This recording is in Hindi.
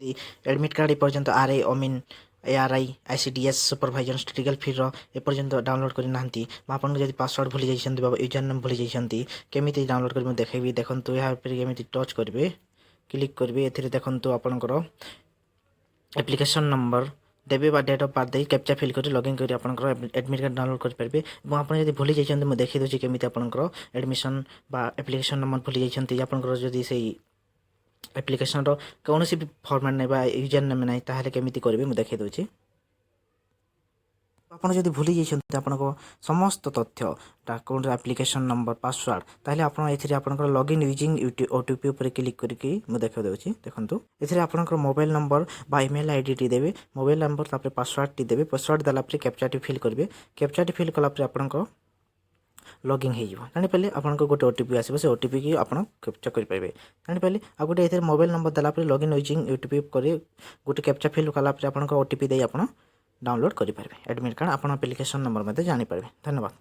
दी एडमिट कार्ड एपर्यंत आर आई अमीन ARI ICDS सुपरभाइजर स्टेटिकल फिर एपर्यंत डाउनलोड करना आपन जब पासवर्ड भूली जाइए यूजर नेम भूली जाइए केमी डाउनलोड कर देखेबी देखो यहाँ केमी टच करेंगे क्लिक करेंगे ए देखो आपंकर एप्लिकेशन नंबर देवे बा डेट ऑफ बर्थ दे कैप्चा फिल कर लॉगिन कर आपंकर एडमिट कार्ड डाउनलोड करेंगे और आप भूली जाइए मुझे देखी दूसरी केमी आपंकर एडमिशन बा एप्लिकेशन नंबर भूली जाइए आपंकर जदि से एप्लिकेशन कौन भी फॉर्मेट ना यूजर नेम ना ताहले केमी करेंगे मुझे देखी दूसरी आपड़ जब भूली जाइए आपण समस्त तथ्य अकाउंट एप्लिकेशन नंबर पासवर्ड ताहले आप आपंकर लॉगिन यूजिंग OTP उपर क्लिक करके मुझे देखा दूसरी देखो ये आपंकर मोबाइल नंबर बा ईमेल आईडी टी देवे मोबाइल नंबर तापर पासवर्ड टी देवे पासवर्ड देलापर कैप्चा टी फिल करेंगे कैप्चा टी फिल कलापर आपंकर लॉगिन हो जापारे आपको गोटे OTP आसो से OTP की आप कैप्चा करेंगे जापारे आ गए ये मोबाइल नंबर देलापर लॉगिन यूजिंग OTP कर गोटे कैप्चा फिल कलापर आप OTP दे आप डाउनलोड करेंगे एडमिट कार्ड आप एप्लिकेशन नंबर मध्य जानीपर धन्यवाद।